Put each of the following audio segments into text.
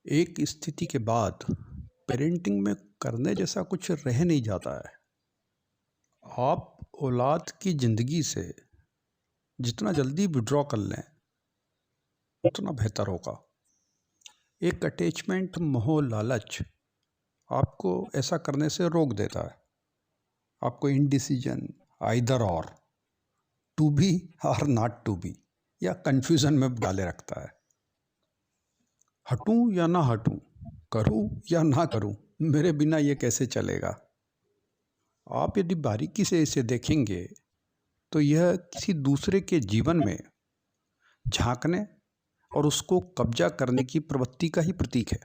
एक स्थिति के बाद पेरेंटिंग में करने जैसा कुछ रह नहीं जाता है। आप औलाद की ज़िंदगी से जितना जल्दी विड्रॉ कर लें उतना बेहतर होगा। एक अटैचमेंट मोह लालच आपको ऐसा करने से रोक देता है। आपको इनडिसीजन, आइदर और, टू बी और नॉट टू बी, या कंफ्यूजन में डाले रखता है। हटूं या ना हटूं, करूं या ना करूं, मेरे बिना ये कैसे चलेगा। आप यदि बारीकी से इसे देखेंगे तो यह किसी दूसरे के जीवन में झांकने और उसको कब्जा करने की प्रवृत्ति का ही प्रतीक है।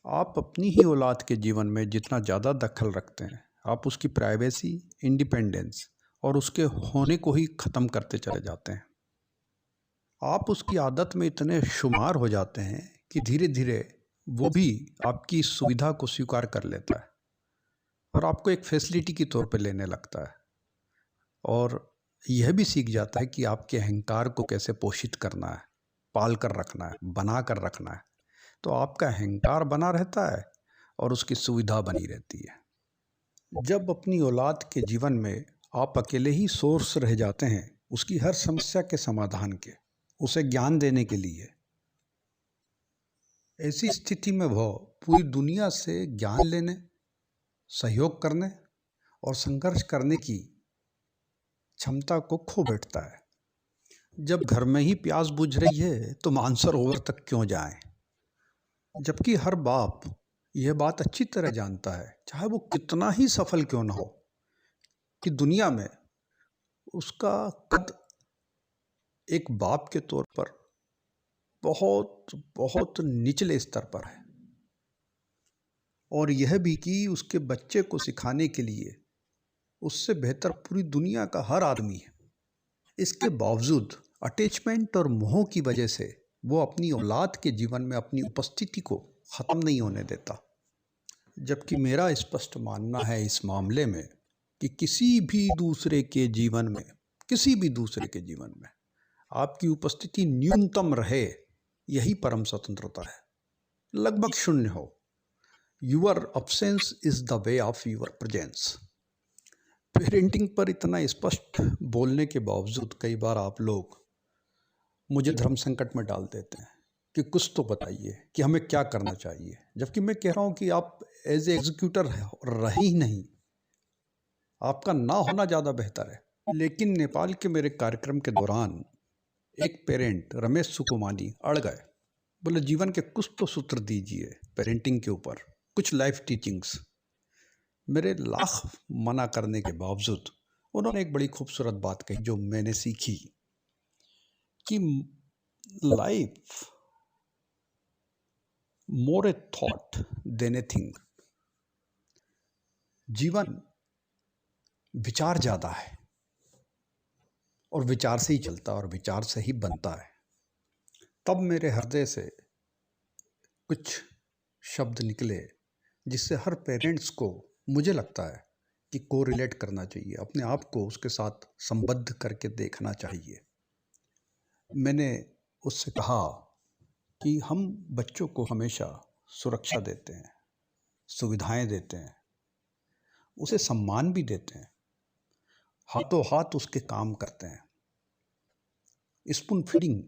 आप अपनी ही औलाद के जीवन में जितना ज़्यादा दखल रखते हैं, आप उसकी प्राइवेसी, इंडिपेंडेंस और उसके होने को ही ख़त्म करते चले जाते हैं। आप उसकी आदत में इतने शुमार हो जाते हैं कि धीरे धीरे वो भी आपकी सुविधा को स्वीकार कर लेता है और आपको एक फैसिलिटी के तौर पे लेने लगता है, और यह भी सीख जाता है कि आपके अहंकार को कैसे पोषित करना है, पाल कर रखना है, बना कर रखना है। तो आपका अहंकार बना रहता है और उसकी सुविधा बनी रहती है। जब अपनी औलाद के जीवन में आप अकेले ही सोर्स रह जाते हैं उसकी हर समस्या के समाधान के, उसे ज्ञान देने के लिए, ऐसी स्थिति में वह पूरी दुनिया से ज्ञान लेने, सहयोग करने और संघर्ष करने की क्षमता को खो बैठता है। जब घर में ही प्यास बुझ रही है तो मानसरोवर तक क्यों जाएं? जबकि हर बाप यह बात अच्छी तरह जानता है, चाहे वो कितना ही सफल क्यों ना हो, कि दुनिया में उसका कद एक बाप के तौर पर बहुत बहुत निचले स्तर पर है, और यह भी कि उसके बच्चे को सिखाने के लिए उससे बेहतर पूरी दुनिया का हर आदमी है। इसके बावजूद अटैचमेंट और मोह की वजह से वो अपनी औलाद के जीवन में अपनी उपस्थिति को ख़त्म नहीं होने देता। जबकि मेरा स्पष्ट मानना है इस मामले में कि किसी भी दूसरे के जीवन में आपकी उपस्थिति न्यूनतम रहे, यही परम स्वतंत्रता है। लगभग शून्य हो। Your absence is the way of your presence. Parenting पर इतना स्पष्ट बोलने के बावजूद कई बार आप लोग मुझे धर्म संकट में डाल देते हैं कि कुछ तो बताइए कि हमें क्या करना चाहिए, जबकि मैं कह रहा हूं कि आप एज ए एग्जीक्यूटर रहे ही नहीं, आपका ना होना ज़्यादा बेहतर है। लेकिन नेपाल के मेरे कार्यक्रम के दौरान एक पेरेंट रमेश सुकुमानी अड़ गए, बोले जीवन के कुछ तो सूत्र दीजिए पेरेंटिंग के ऊपर, कुछ लाइफ टीचिंग्स। मेरे लाख मना करने के बावजूद उन्होंने एक बड़ी खूबसूरत बात कही जो मैंने सीखी, कि life more a thought than a thing. जीवन विचार ज़्यादा है और विचार से ही चलता है और विचार से ही बनता है। तब मेरे हृदय से कुछ शब्द निकले जिससे हर पेरेंट्स को, मुझे लगता है कि को रिलेट करना चाहिए, अपने आप को उसके साथ संबद्ध करके देखना चाहिए। मैंने उससे कहा कि हम बच्चों को हमेशा सुरक्षा देते हैं, सुविधाएं देते हैं, उसे सम्मान भी देते हैं, हाथों हाथ उसके काम करते हैं, स्पून फीडिंग।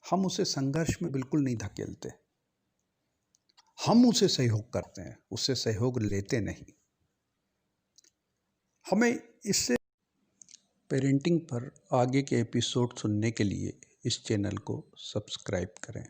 हम उसे संघर्ष में बिल्कुल नहीं धकेलते, हम उसे सहयोग करते हैं, उससे सहयोग लेते नहीं। हमें इससे पेरेंटिंग पर आगे के एपिसोड सुनने के लिए इस चैनल को सब्सक्राइब करें।